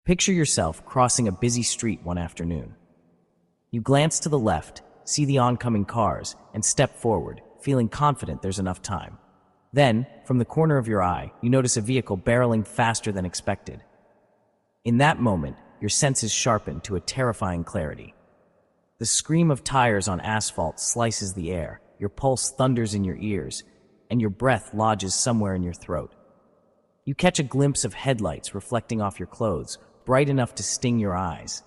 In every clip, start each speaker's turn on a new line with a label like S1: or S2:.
S1: Picture yourself crossing a busy street one afternoon. You glance to the left, see the oncoming cars, and step forward, feeling confident there's enough time. Then, from the corner of your eye, you notice a vehicle barreling faster than expected. In that moment, your senses sharpen to a terrifying clarity. The scream of tires on asphalt slices the air, your pulse thunders in your ears, and your breath lodges somewhere in your throat. You catch a glimpse of headlights reflecting off your clothes, bright enough to sting your eyes.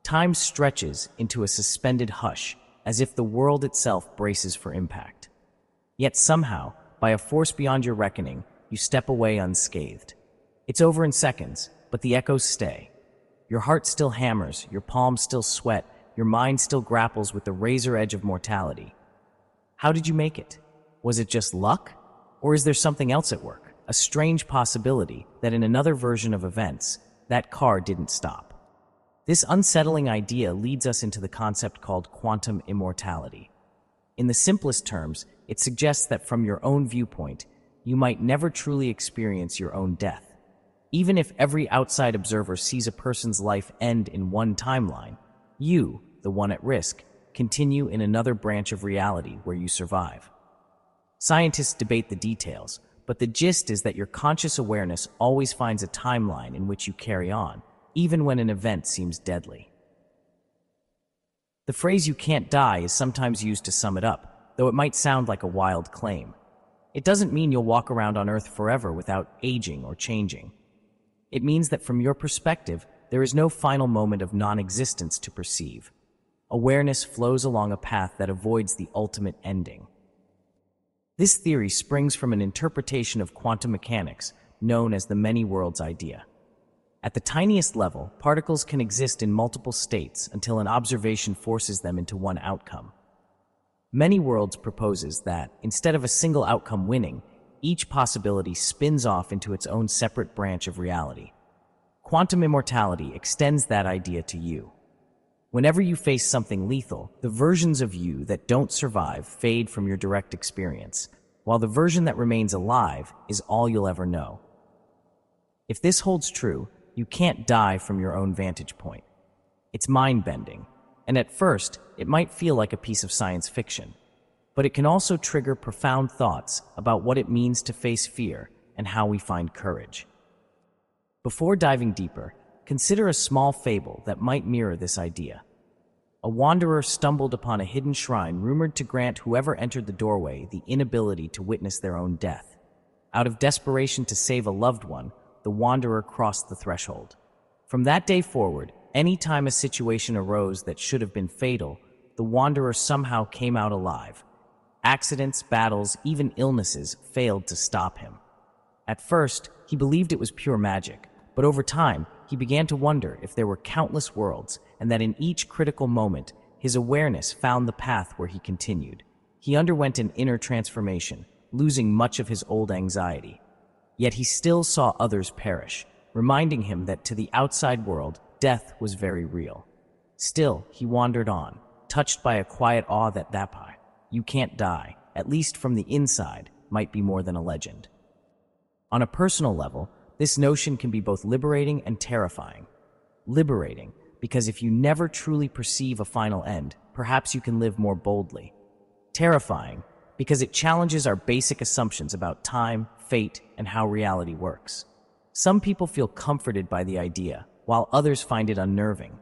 S1: Time stretches into a suspended hush, as if the world itself braces for impact. Yet somehow, by a force beyond your reckoning, you step away unscathed. It's over in seconds, but the echoes stay. Your heart still hammers, your palms still sweat, your mind still grapples with the razor edge of mortality. How did you make it? Was it just luck? Or is there something else at work? A strange possibility that in another version of events, that car didn't stop. This unsettling idea leads us into the concept called quantum immortality. In the simplest terms, it suggests that from your own viewpoint, you might never truly experience your own death. Even if every outside observer sees a person's life end in one timeline, you, the one at risk, continue in another branch of reality where you survive. Scientists debate the details, but the gist is that your conscious awareness always finds a timeline in which you carry on, even when an event seems deadly. The phrase "you can't die" is sometimes used to sum it up, though it might sound like a wild claim. It doesn't mean you'll walk around on Earth forever without aging or changing. It means that from your perspective, there is no final moment of non-existence to perceive. Awareness flows along a path that avoids the ultimate ending. This theory springs from an interpretation of quantum mechanics known as the many worlds idea. At the tiniest level, particles can exist in multiple states until an observation forces them into one outcome. Many worlds proposes that, instead of a single outcome winning, each possibility spins off into its own separate branch of reality. Quantum immortality extends that idea to you. Whenever you face something lethal, the versions of you that don't survive fade from your direct experience, while the version that remains alive is all you'll ever know. If this holds true, you can't die from your own vantage point. It's mind-bending, and at first, it might feel like a piece of science fiction, but it can also trigger profound thoughts about what it means to face fear and how we find courage. Before diving deeper, consider a small fable that might mirror this idea. A wanderer stumbled upon a hidden shrine rumored to grant whoever entered the doorway the inability to witness their own death. Out of desperation to save a loved one, the wanderer crossed the threshold. From that day forward, any time a situation arose that should have been fatal, the wanderer somehow came out alive. Accidents, battles, even illnesses failed to stop him. At first, he believed it was pure magic, but over time, he began to wonder if there were countless worlds and that in each critical moment, his awareness found the path where he continued. He underwent an inner transformation, losing much of his old anxiety. Yet he still saw others perish, reminding him that to the outside world, death was very real. Still, he wandered on, touched by a quiet awe that "you can't die," at least from the inside, might be more than a legend. On a personal level, this notion can be both liberating and terrifying. Liberating, because if you never truly perceive a final end, perhaps you can live more boldly. Terrifying, because it challenges our basic assumptions about time, fate, and how reality works. Some people feel comforted by the idea, while others find it unnerving.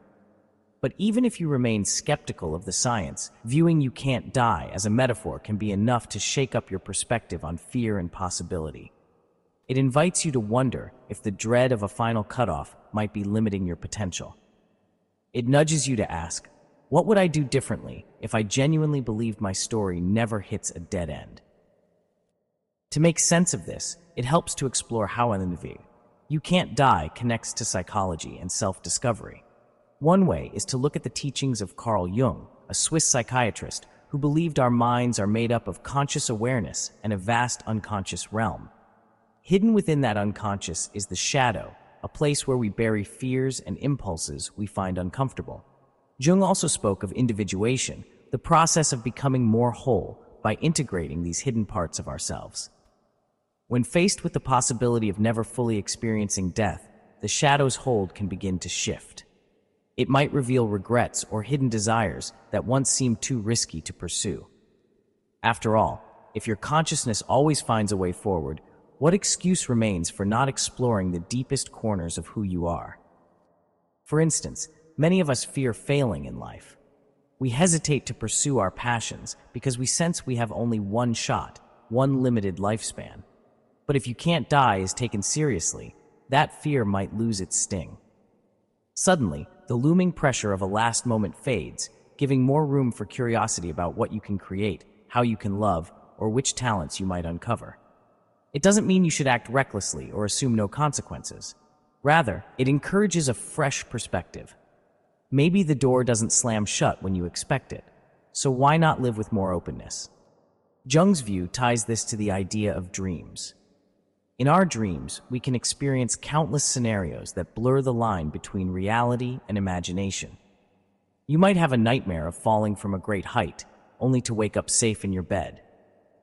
S1: But even if you remain skeptical of the science, viewing "you can't die" as a metaphor can be enough to shake up your perspective on fear and possibility. It invites you to wonder if the dread of a final cutoff might be limiting your potential. It nudges you to ask, what would I do differently if I genuinely believed my story never hits a dead end? To make sense of this, it helps to explore how "you can't die" connects to psychology and self-discovery. One way is to look at the teachings of Carl Jung, a Swiss psychiatrist who believed our minds are made up of conscious awareness and a vast unconscious realm. Hidden within that unconscious is the shadow, a place where we bury fears and impulses we find uncomfortable. Jung also spoke of individuation, the process of becoming more whole by integrating these hidden parts of ourselves. When faced with the possibility of never fully experiencing death, the shadow's hold can begin to shift. It might reveal regrets or hidden desires that once seemed too risky to pursue. After all, if your consciousness always finds a way forward, what excuse remains for not exploring the deepest corners of who you are? For instance, many of us fear failing in life. We hesitate to pursue our passions because we sense we have only one shot, one limited lifespan. But if "you can't die" is taken seriously, that fear might lose its sting. Suddenly, the looming pressure of a last moment fades, giving more room for curiosity about what you can create, how you can love, or which talents you might uncover. It doesn't mean you should act recklessly or assume no consequences. Rather, it encourages a fresh perspective. Maybe the door doesn't slam shut when you expect it, so why not live with more openness? Jung's view ties this to the idea of dreams. In our dreams, we can experience countless scenarios that blur the line between reality and imagination. You might have a nightmare of falling from a great height, only to wake up safe in your bed.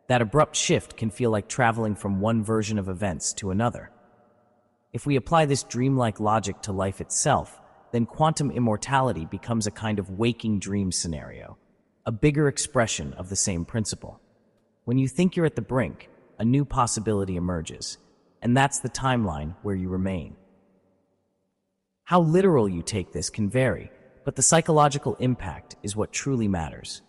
S1: That abrupt shift can feel like traveling from one version of events to another. If we apply this dreamlike logic to life itself, then quantum immortality becomes a kind of waking dream scenario, a bigger expression of the same principle. When you think you're at the brink, a new possibility emerges, and that's the timeline where you remain. How literal you take this can vary, but the psychological impact is what truly matters.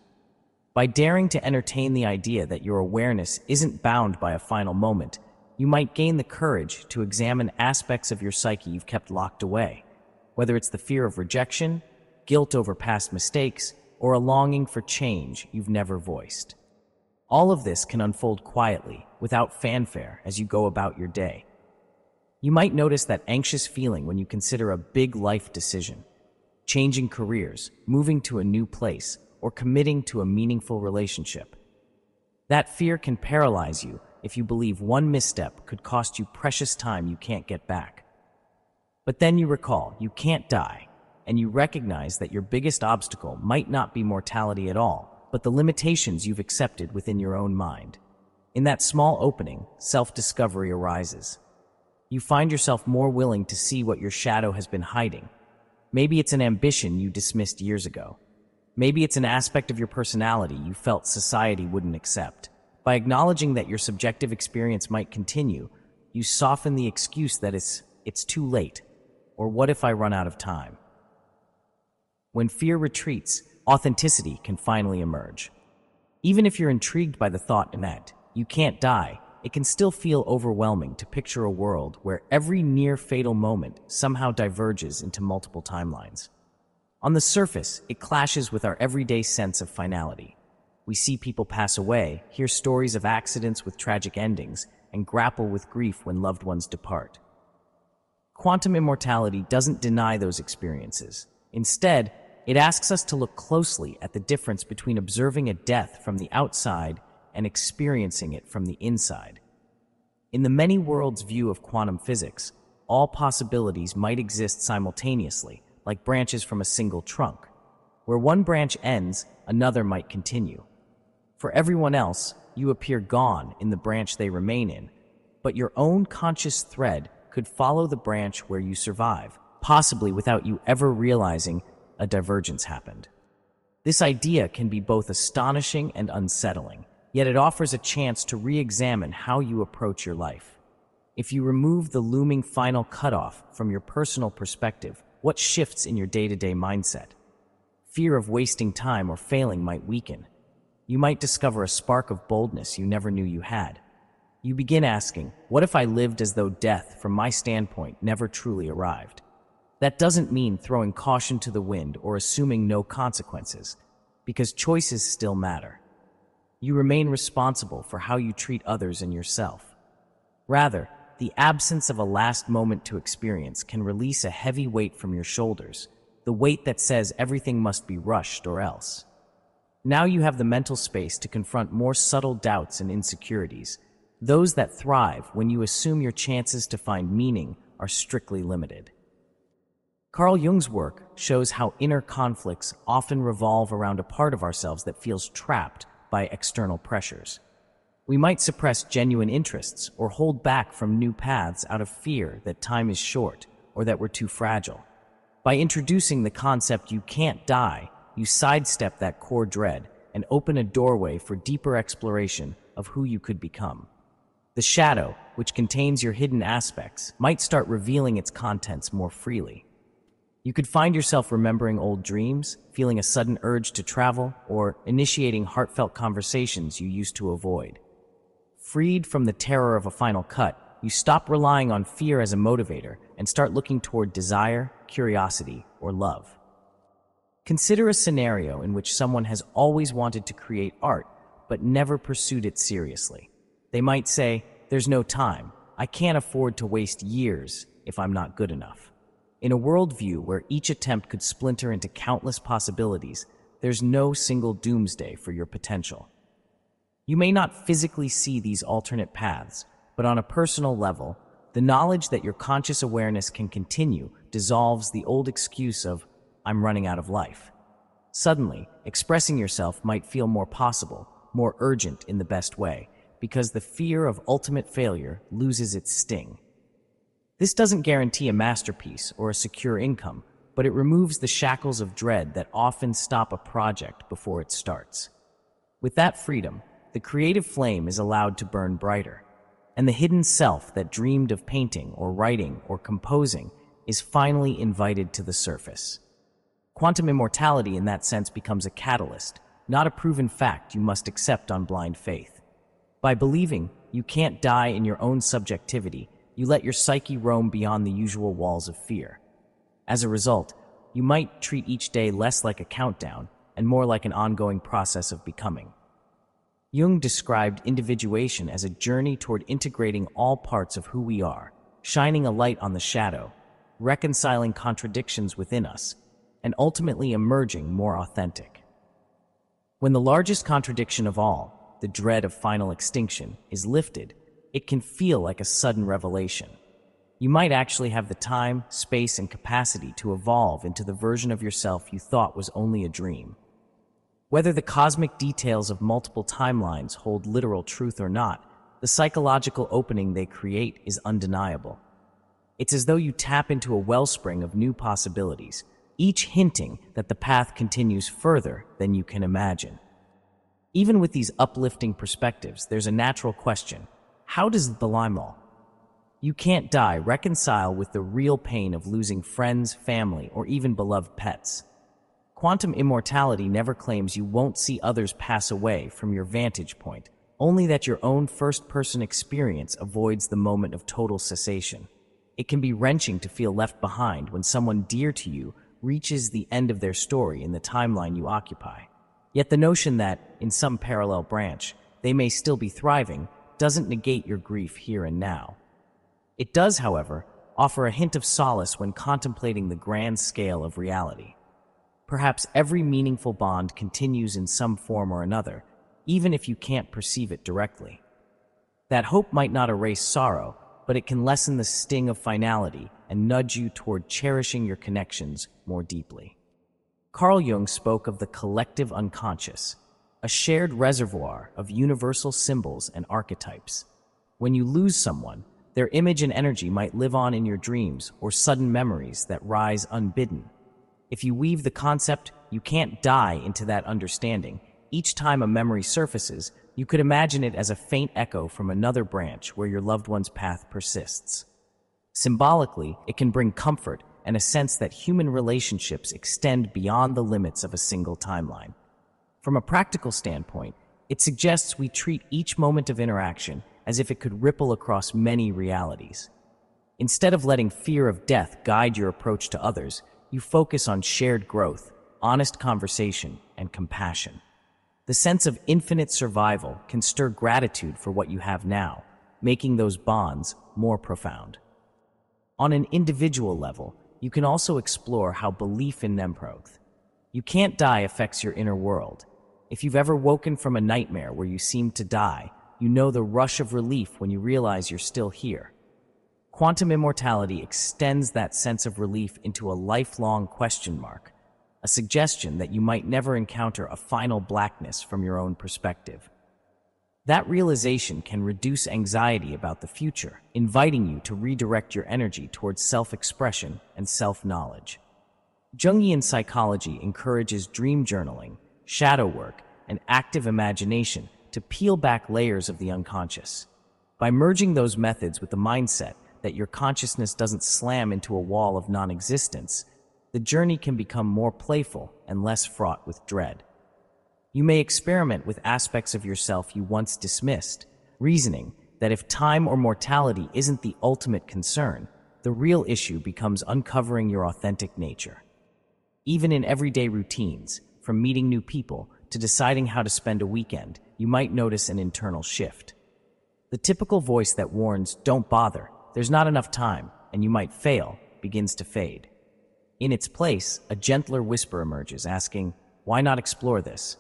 S1: By daring to entertain the idea that your awareness isn't bound by a final moment, you might gain the courage to examine aspects of your psyche you've kept locked away, whether it's the fear of rejection, guilt over past mistakes, or a longing for change you've never voiced. All of this can unfold quietly, without fanfare, as you go about your day. You might notice that anxious feeling when you consider a big life decision, changing careers, moving to a new place, or committing to a meaningful relationship. That fear can paralyze you if you believe one misstep could cost you precious time you can't get back. But then you recall you can't die, and you recognize that your biggest obstacle might not be mortality at all, but the limitations you've accepted within your own mind. In that small opening, self-discovery arises. You find yourself more willing to see what your shadow has been hiding. Maybe it's an ambition you dismissed years ago. Maybe it's an aspect of your personality you felt society wouldn't accept. By acknowledging that your subjective experience might continue, you soften the excuse that it's too late, or what if I run out of time? When fear retreats, authenticity can finally emerge. Even if you're intrigued by the thought that you can't die, it can still feel overwhelming to picture a world where every near-fatal moment somehow diverges into multiple timelines. On the surface, it clashes with our everyday sense of finality. We see people pass away, hear stories of accidents with tragic endings, and grapple with grief when loved ones depart. Quantum immortality doesn't deny those experiences. Instead, it asks us to look closely at the difference between observing a death from the outside and experiencing it from the inside. In the many worlds view of quantum physics, all possibilities might exist simultaneously, like branches from a single trunk. Where one branch ends, another might continue. For everyone else, you appear gone in the branch they remain in, but your own conscious thread could follow the branch where you survive, possibly without you ever realizing a divergence happened. This idea can be both astonishing and unsettling, yet it offers a chance to re-examine how you approach your life. If you remove the looming final cutoff from your personal perspective, what shifts in your day-to-day mindset? Fear of wasting time or failing might weaken. You might discover a spark of boldness you never knew you had. You begin asking, what if I lived as though death, from my standpoint, never truly arrived? That doesn't mean throwing caution to the wind or assuming no consequences, because choices still matter. You remain responsible for how you treat others and yourself. Rather, the absence of a last moment to experience can release a heavy weight from your shoulders, the weight that says everything must be rushed or else. Now you have the mental space to confront more subtle doubts and insecurities, those that thrive when you assume your chances to find meaning are strictly limited. Carl Jung's work shows how inner conflicts often revolve around a part of ourselves that feels trapped by external pressures. We might suppress genuine interests or hold back from new paths out of fear that time is short or that we're too fragile. By introducing the concept you can't die, you sidestep that core dread and open a doorway for deeper exploration of who you could become. The shadow, which contains your hidden aspects, might start revealing its contents more freely. You could find yourself remembering old dreams, feeling a sudden urge to travel, or initiating heartfelt conversations you used to avoid. Freed from the terror of a final cut, you stop relying on fear as a motivator and start looking toward desire, curiosity, or love. Consider a scenario in which someone has always wanted to create art, but never pursued it seriously. They might say, "There's no time. I can't afford to waste years if I'm not good enough." In a worldview where each attempt could splinter into countless possibilities, there's no single doomsday for your potential. You may not physically see these alternate paths, but on a personal level, the knowledge that your conscious awareness can continue dissolves the old excuse of, "I'm running out of life." Suddenly, expressing yourself might feel more possible, more urgent in the best way, because the fear of ultimate failure loses its sting. This doesn't guarantee a masterpiece or a secure income, but it removes the shackles of dread that often stop a project before it starts. With that freedom, the creative flame is allowed to burn brighter, and the hidden self that dreamed of painting or writing or composing is finally invited to the surface. Quantum immortality in that sense becomes a catalyst, not a proven fact you must accept on blind faith. By believing you can't die in your own subjectivity, you let your psyche roam beyond the usual walls of fear. As a result, you might treat each day less like a countdown and more like an ongoing process of becoming. Jung described individuation as a journey toward integrating all parts of who we are, shining a light on the shadow, reconciling contradictions within us, and ultimately emerging more authentic. When the largest contradiction of all, the dread of final extinction, is lifted, it can feel like a sudden revelation. You might actually have the time, space, and capacity to evolve into the version of yourself you thought was only a dream. Whether the cosmic details of multiple timelines hold literal truth or not, the psychological opening they create is undeniable. It's as though you tap into a wellspring of new possibilities, each hinting that the path continues further than you can imagine. Even with these uplifting perspectives, there's a natural question. How does the limal "you can't die" reconcile with the real pain of losing friends, family, or even beloved pets? Quantum immortality never claims you won't see others pass away from your vantage point, only that your own first-person experience avoids the moment of total cessation. It can be wrenching to feel left behind when someone dear to you reaches the end of their story in the timeline you occupy. Yet the notion that, in some parallel branch, they may still be thriving doesn't negate your grief here and now. It does, however, offer a hint of solace when contemplating the grand scale of reality. Perhaps every meaningful bond continues in some form or another, even if you can't perceive it directly. That hope might not erase sorrow, but it can lessen the sting of finality and nudge you toward cherishing your connections more deeply. Carl Jung spoke of the collective unconscious, a shared reservoir of universal symbols and archetypes. When you lose someone, their image and energy might live on in your dreams or sudden memories that rise unbidden. If you weave the concept "you can't die" into that understanding, each time a memory surfaces, you could imagine it as a faint echo from another branch where your loved one's path persists. Symbolically, it can bring comfort and a sense that human relationships extend beyond the limits of a single timeline. From a practical standpoint, it suggests we treat each moment of interaction as if it could ripple across many realities. Instead of letting fear of death guide your approach to others, you focus on shared growth, honest conversation, and compassion. The sense of infinite survival can stir gratitude for what you have now, making those bonds more profound. On an individual level, you can also explore how belief in Nemproth, "you can't die" affects your inner world. If you've ever woken from a nightmare where you seemed to die, you know the rush of relief when you realize you're still here. Quantum immortality extends that sense of relief into a lifelong question mark, a suggestion that you might never encounter a final blackness from your own perspective. That realization can reduce anxiety about the future, inviting you to redirect your energy towards self-expression and self-knowledge. Jungian psychology encourages dream journaling, shadow work, and active imagination to peel back layers of the unconscious. By merging those methods with the mindset that your consciousness doesn't slam into a wall of non-existence, the journey can become more playful and less fraught with dread. You may experiment with aspects of yourself you once dismissed, reasoning that if time or mortality isn't the ultimate concern, the real issue becomes uncovering your authentic nature. Even in everyday routines, from meeting new people to deciding how to spend a weekend, you might notice an internal shift. The typical voice that warns, "Don't bother, there's not enough time, and you might fail," begins to fade. In its place, a gentler whisper emerges, asking, "Why not explore this?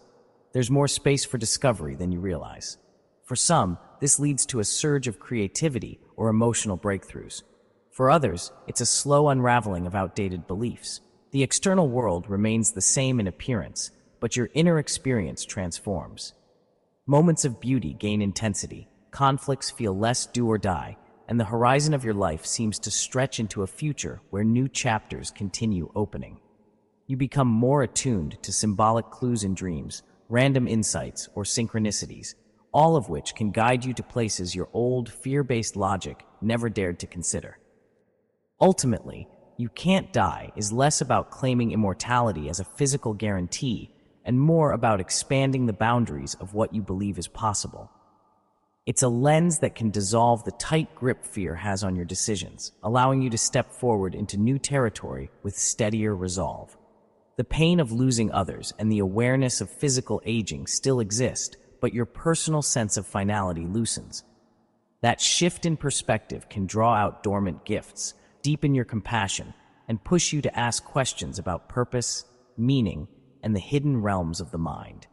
S1: There's more space for discovery than you realize." For some, this leads to a surge of creativity or emotional breakthroughs. For others, it's a slow unraveling of outdated beliefs. The external world remains the same in appearance, but your inner experience transforms. Moments of beauty gain intensity, conflicts feel less do or die, and the horizon of your life seems to stretch into a future where new chapters continue opening. You become more attuned to symbolic clues in dreams, random insights, or synchronicities, all of which can guide you to places your old, fear-based logic never dared to consider. Ultimately, "You can't die" is less about claiming immortality as a physical guarantee and more about expanding the boundaries of what you believe is possible. It's a lens that can dissolve the tight grip fear has on your decisions, allowing you to step forward into new territory with steadier resolve. The pain of losing others and the awareness of physical aging still exist, but your personal sense of finality loosens. That shift in perspective can draw out dormant gifts, deepen your compassion, and push you to ask questions about purpose, meaning, and the hidden realms of the mind.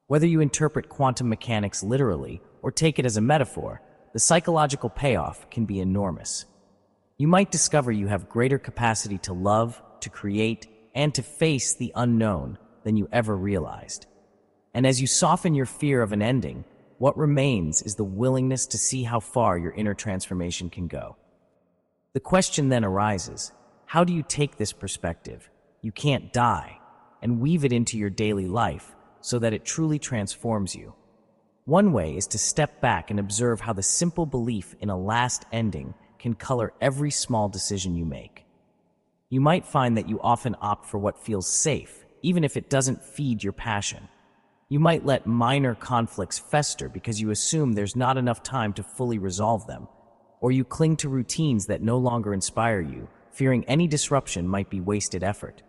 S1: Whether you interpret quantum mechanics literally or take it as a metaphor, the psychological payoff can be enormous. You might discover you have greater capacity to love, to create, and to face the unknown than you ever realized. And as you soften your fear of an ending, what remains is the willingness to see how far your inner transformation can go. The question then arises, how do you take this perspective, "You can't die," and weave it into your daily life so that it truly transforms you? One way is to step back and observe how the simple belief in a last ending can color every small decision you make. You might find that you often opt for what feels safe, even if it doesn't feed your passion. You might let minor conflicts fester because you assume there's not enough time to fully resolve them, or you cling to routines that no longer inspire you, fearing any disruption might be wasted effort.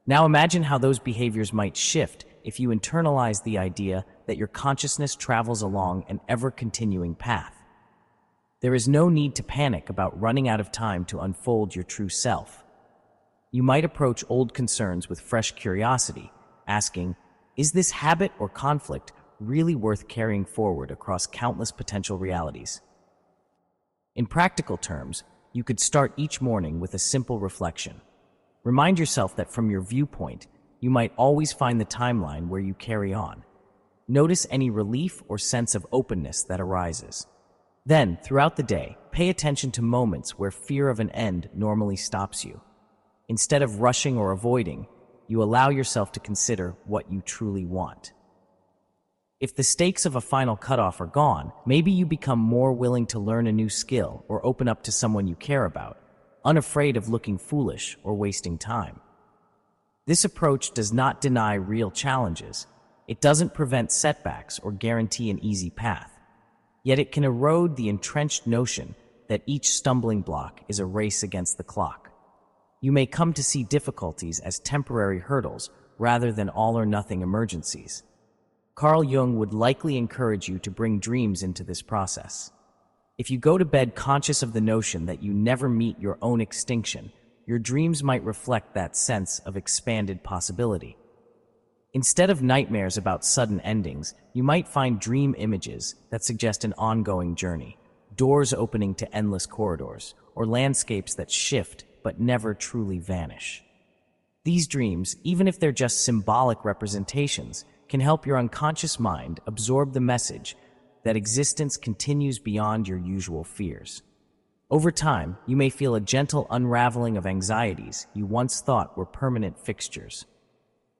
S1: Now imagine how those behaviors might shift if you internalize the idea that your consciousness travels along an ever-continuing path. There is no need to panic about running out of time to unfold your true self. You might approach old concerns with fresh curiosity, asking, "Is this habit or conflict really worth carrying forward across countless potential realities?" In practical terms, you could start each morning with a simple reflection. Remind yourself that from your viewpoint, you might always find the timeline where you carry on. Notice any relief or sense of openness that arises. Then, throughout the day, pay attention to moments where fear of an end normally stops you. Instead of rushing or avoiding, you allow yourself to consider what you truly want. If the stakes of a final cutoff are gone, maybe you become more willing to learn a new skill or open up to someone you care about, unafraid of looking foolish or wasting time. This approach does not deny real challenges. It doesn't prevent setbacks or guarantee an easy path. Yet it can erode the entrenched notion that each stumbling block is a race against the clock. You may come to see difficulties as temporary hurdles rather than all-or-nothing emergencies. Carl Jung would likely encourage you to bring dreams into this process. If you go to bed conscious of the notion that you never meet your own extinction, your dreams might reflect that sense of expanded possibility. Instead of nightmares about sudden endings, you might find dream images that suggest an ongoing journey, doors opening to endless corridors, or landscapes that shift but never truly vanish. These dreams, even if they're just symbolic representations, can help your unconscious mind absorb the message that existence continues beyond your usual fears. Over time, you may feel a gentle unraveling of anxieties you once thought were permanent fixtures.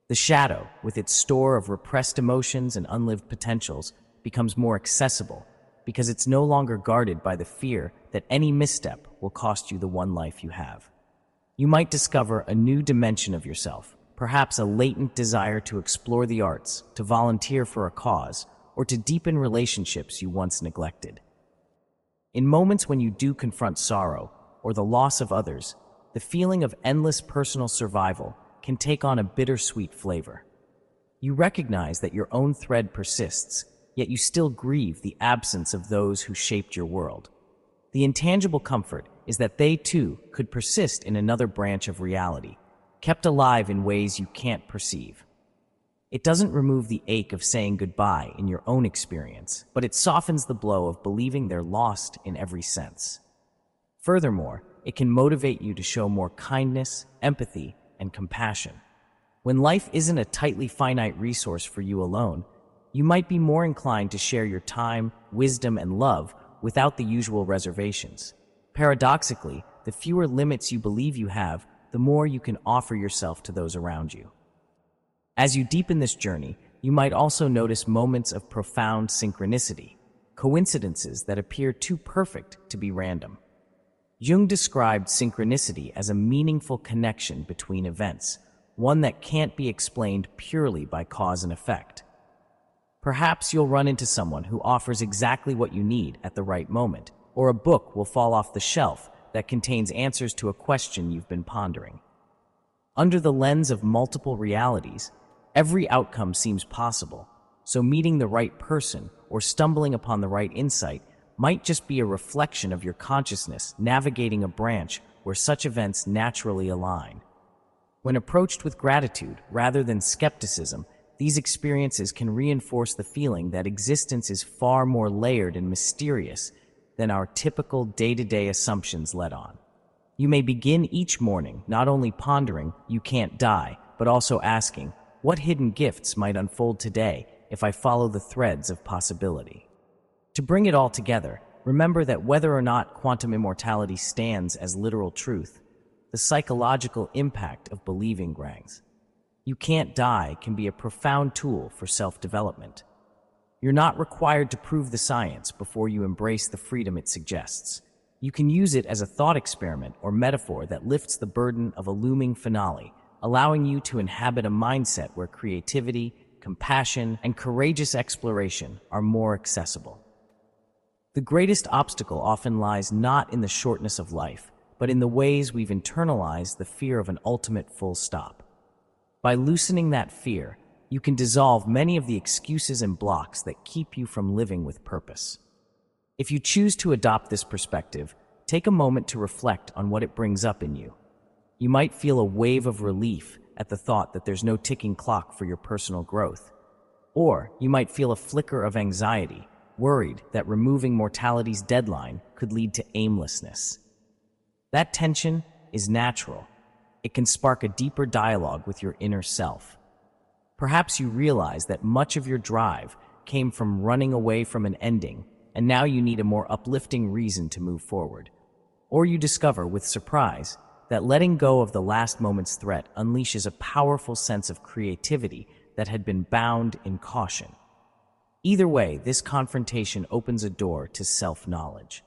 S1: The shadow, with its store of repressed emotions and unlived potentials, becomes more accessible because it's no longer guarded by the fear that any misstep will cost you the one life you have. You might discover a new dimension of yourself, perhaps a latent desire to explore the arts, to volunteer for a cause, or to deepen relationships you once neglected. In moments when you do confront sorrow or the loss of others, the feeling of endless personal survival can take on a bittersweet flavor. You recognize that your own thread persists, yet you still grieve the absence of those who shaped your world. The intangible comfort is that they too could persist in another branch of reality, kept alive in ways you can't perceive. It doesn't remove the ache of saying goodbye in your own experience, but it softens the blow of believing they're lost in every sense. Furthermore, it can motivate you to show more kindness, empathy, and compassion. When life isn't a tightly finite resource for you alone, you might be more inclined to share your time, wisdom, and love without the usual reservations. Paradoxically, the fewer limits you believe you have, the more you can offer yourself to those around you. As you deepen this journey, you might also notice moments of profound synchronicity, coincidences that appear too perfect to be random. Jung described synchronicity as a meaningful connection between events, one that can't be explained purely by cause and effect. Perhaps you'll run into someone who offers exactly what you need at the right moment, or a book will fall off the shelf that contains answers to a question you've been pondering. Under the lens of multiple realities, every outcome seems possible, so meeting the right person or stumbling upon the right insight might just be a reflection of your consciousness navigating a branch where such events naturally align. When approached with gratitude rather than skepticism, these experiences can reinforce the feeling that existence is far more layered and mysterious than our typical day-to-day assumptions let on. You may begin each morning not only pondering, "You can't die," but also asking, "What hidden gifts might unfold today if I follow the threads of possibility?" To bring it all together, remember that whether or not quantum immortality stands as literal truth, the psychological impact of believing Grangs. You can't die can be a profound tool for self-development. You're not required to prove the science before you embrace the freedom it suggests. You can use it as a thought experiment or metaphor that lifts the burden of a looming finale, allowing you to inhabit a mindset where creativity, compassion, and courageous exploration are more accessible. The greatest obstacle often lies not in the shortness of life, but in the ways we've internalized the fear of an ultimate full stop. By loosening that fear, you can dissolve many of the excuses and blocks that keep you from living with purpose. If you choose to adopt this perspective, take a moment to reflect on what it brings up in you. You might feel a wave of relief at the thought that there's no ticking clock for your personal growth. Or you might feel a flicker of anxiety, worried that removing mortality's deadline could lead to aimlessness. That tension is natural. It can spark a deeper dialogue with your inner self. Perhaps you realize that much of your drive came from running away from an ending, and now you need a more uplifting reason to move forward. Or you discover with surprise that letting go of the last moment's threat unleashes a powerful sense of creativity that had been bound in caution. Either way, this confrontation opens a door to self-knowledge.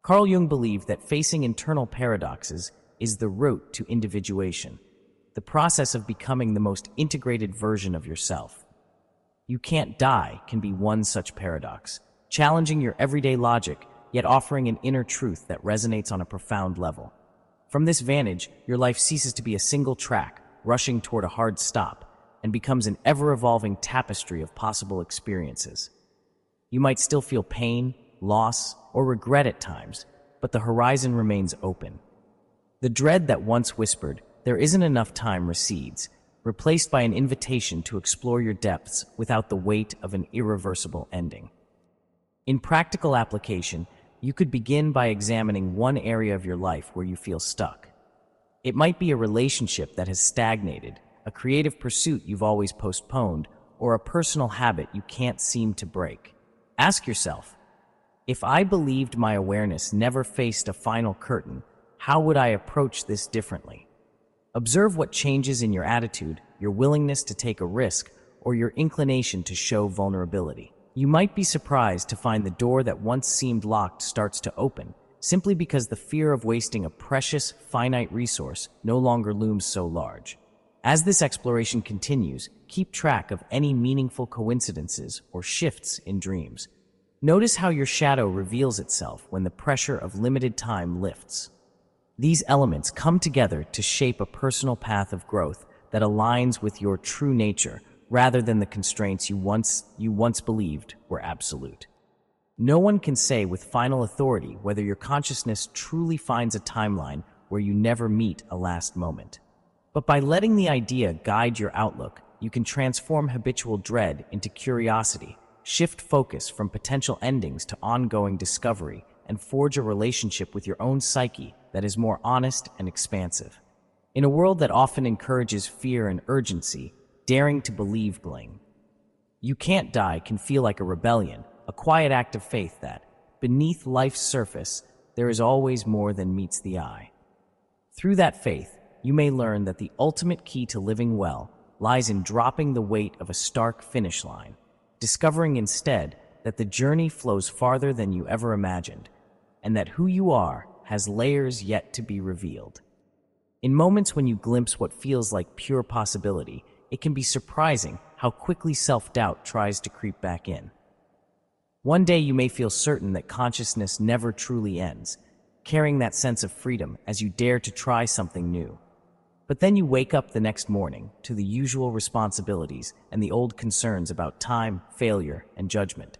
S1: Carl Jung believed that facing internal paradoxes is the route to individuation, the process of becoming the most integrated version of yourself. You can't die can be one such paradox, challenging your everyday logic, yet offering an inner truth that resonates on a profound level. From this vantage, your life ceases to be a single track, rushing toward a hard stop, and becomes an ever-evolving tapestry of possible experiences. You might still feel pain, loss, or regret at times, but the horizon remains open. The dread that once whispered, "There isn't enough time," recedes, replaced by an invitation to explore your depths without the weight of an irreversible ending. In practical application, you could begin by examining one area of your life where you feel stuck. It might be a relationship that has stagnated, a creative pursuit you've always postponed, or a personal habit you can't seem to break. Ask yourself, if I believed my awareness never faced a final curtain, how would I approach this differently? Observe what changes in your attitude, your willingness to take a risk, or your inclination to show vulnerability. You might be surprised to find the door that once seemed locked starts to open, simply because the fear of wasting a precious, finite resource no longer looms so large. As this exploration continues, keep track of any meaningful coincidences or shifts in dreams. Notice how your shadow reveals itself when the pressure of limited time lifts. These elements come together to shape a personal path of growth that aligns with your true nature rather than the constraints you once believed were absolute. No one can say with final authority whether your consciousness truly finds a timeline where you never meet a last moment. But by letting the idea guide your outlook, you can transform habitual dread into curiosity, shift focus from potential endings to ongoing discovery, and forge a relationship with your own psyche that is more honest and expansive. In a world that often encourages fear and urgency, daring to believe bling. You can't die can feel like a rebellion, a quiet act of faith that, beneath life's surface, there is always more than meets the eye. Through that faith, you may learn that the ultimate key to living well lies in dropping the weight of a stark finish line, discovering instead that the journey flows farther than you ever imagined, and that who you are has layers yet to be revealed. In moments when you glimpse what feels like pure possibility, it can be surprising how quickly self-doubt tries to creep back in. One day you may feel certain that consciousness never truly ends, carrying that sense of freedom as you dare to try something new. But then you wake up the next morning to the usual responsibilities and the old concerns about time, failure, and judgment.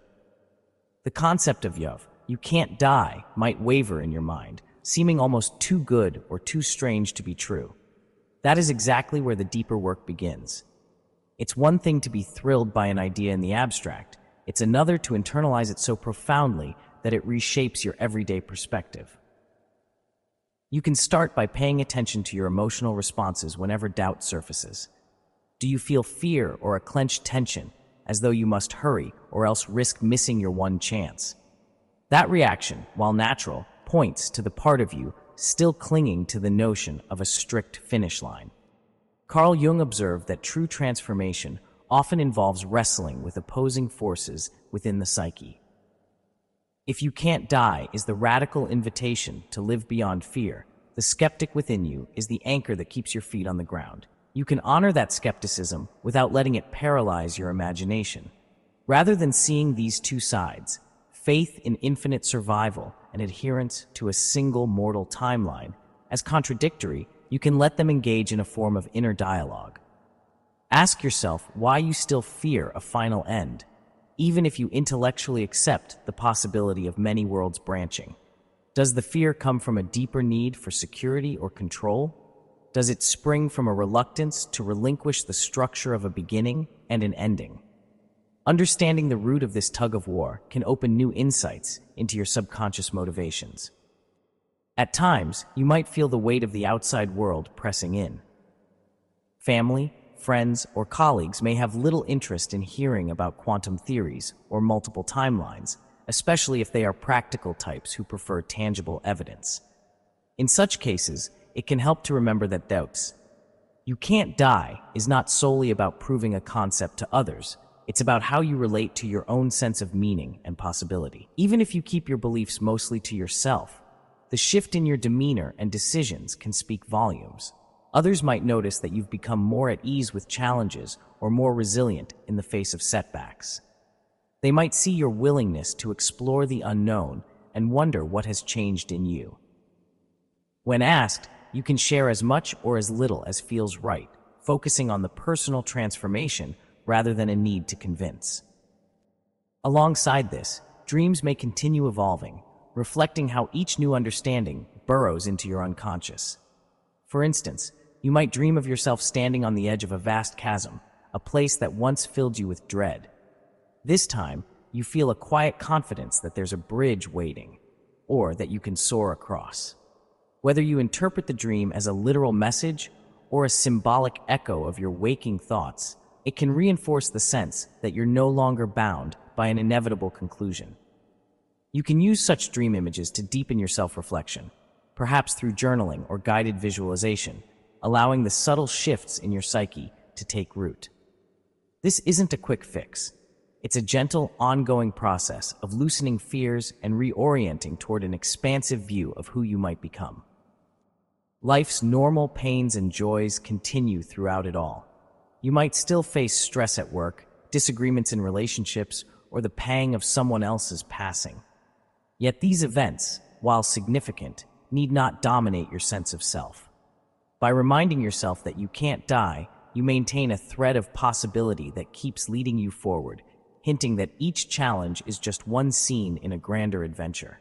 S1: The concept of you can't die might waver in your mind, seeming almost too good or too strange to be true. That is exactly where the deeper work begins. It's one thing to be thrilled by an idea in the abstract. It's another to internalize it so profoundly that it reshapes your everyday perspective. You can start by paying attention to your emotional responses whenever doubt surfaces. Do you feel fear or a clenched tension, as though you must hurry or else risk missing your one chance? That reaction, while natural, points to the part of you still clinging to the notion of a strict finish line. Carl Jung observed that true transformation often involves wrestling with opposing forces within the psyche. If you can't die is the radical invitation to live beyond fear. The skeptic within you is the anchor that keeps your feet on the ground. You can honor that skepticism without letting it paralyze your imagination. Rather than seeing these two sides, faith in infinite survival and adherence to a single mortal timeline, as contradictory, you can let them engage in a form of inner dialogue. Ask yourself why you still fear a final end, even if you intellectually accept the possibility of many worlds branching. Does the fear come from a deeper need for security or control? Does it spring from a reluctance to relinquish the structure of a beginning and an ending? Understanding the root of this tug-of-war can open new insights into your subconscious motivations. At times, you might feel the weight of the outside world pressing in. Family, friends, or colleagues may have little interest in hearing about quantum theories or multiple timelines, especially if they are practical types who prefer tangible evidence. In such cases, it can help to remember that doubts, "You can't die," is not solely about proving a concept to others. It's about how you relate to your own sense of meaning and possibility. Even if you keep your beliefs mostly to yourself, the shift in your demeanor and decisions can speak volumes. Others might notice that you've become more at ease with challenges or more resilient in the face of setbacks. They might see your willingness to explore the unknown and wonder what has changed in you. When asked, you can share as much or as little as feels right, focusing on the personal transformation rather than a need to convince. Alongside this, dreams may continue evolving, reflecting how each new understanding burrows into your unconscious. For instance, you might dream of yourself standing on the edge of a vast chasm, a place that once filled you with dread. This time, you feel a quiet confidence that there's a bridge waiting, or that you can soar across. Whether you interpret the dream as a literal message or a symbolic echo of your waking thoughts, it can reinforce the sense that you're no longer bound by an inevitable conclusion. You can use such dream images to deepen your self-reflection, perhaps through journaling or guided visualization, allowing the subtle shifts in your psyche to take root. This isn't a quick fix. It's a gentle, ongoing process of loosening fears and reorienting toward an expansive view of who you might become. Life's normal pains and joys continue throughout it all. You might still face stress at work, disagreements in relationships, or the pang of someone else's passing. Yet these events, while significant, need not dominate your sense of self. By reminding yourself that you can't die, you maintain a thread of possibility that keeps leading you forward, hinting that each challenge is just one scene in a grander adventure.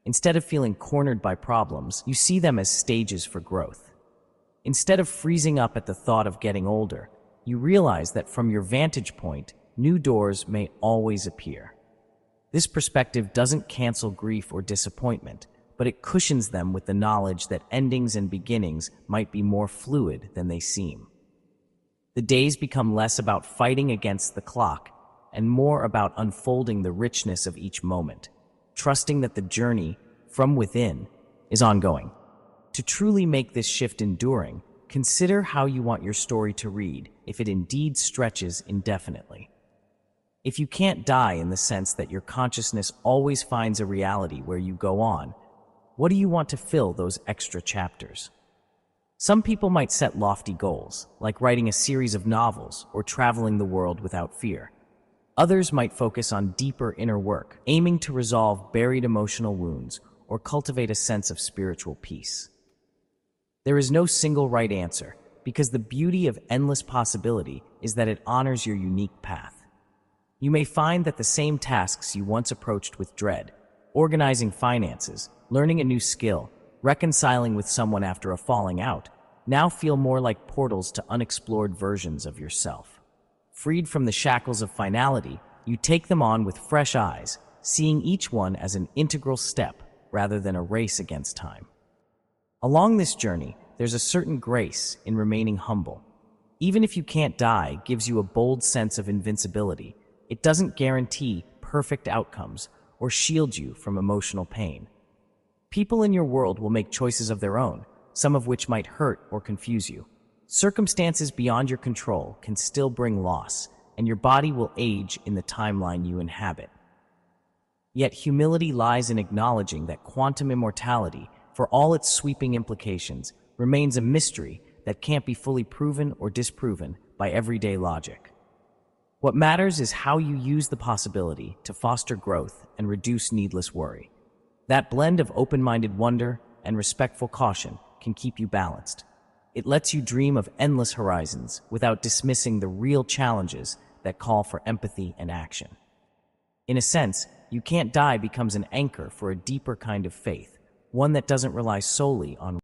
S1: Instead of feeling cornered by problems, you see them as stages for growth. Instead of freezing up at the thought of getting older, you realize that from your vantage point, new doors may always appear. This perspective doesn't cancel grief or disappointment, but it cushions them with the knowledge that endings and beginnings might be more fluid than they seem. The days become less about fighting against the clock and more about unfolding the richness of each moment, trusting that the journey from within is ongoing. To truly make this shift enduring, consider how you want your story to read if it indeed stretches indefinitely. If you can't die in the sense that your consciousness always finds a reality where you go on, what do you want to fill those extra chapters? Some people might set lofty goals, like writing a series of novels or traveling the world without fear. Others might focus on deeper inner work, aiming to resolve buried emotional wounds or cultivate a sense of spiritual peace. There is no single right answer, because the beauty of endless possibility is that it honors your unique path. You may find that the same tasks you once approached with dread, organizing finances, learning a new skill, reconciling with someone after a falling out, now feel more like portals to unexplored versions of yourself. Freed from the shackles of finality, you take them on with fresh eyes, seeing each one as an integral step rather than a race against time. Along this journey, there's a certain grace in remaining humble. Even if you can't die gives you a bold sense of invincibility. It doesn't guarantee perfect outcomes or shield you from emotional pain. People in your world will make choices of their own, some of which might hurt or confuse you. Circumstances beyond your control can still bring loss, and your body will age in the timeline you inhabit. Yet humility lies in acknowledging that quantum immortality, for all its sweeping implications, remains a mystery that can't be fully proven or disproven by everyday logic. What matters is how you use the possibility to foster growth and reduce needless worry. That blend of open-minded wonder and respectful caution can keep you balanced. It lets you dream of endless horizons without dismissing the real challenges that call for empathy and action. In a sense, You Can't Die becomes an anchor for a deeper kind of faith, one that doesn't rely solely on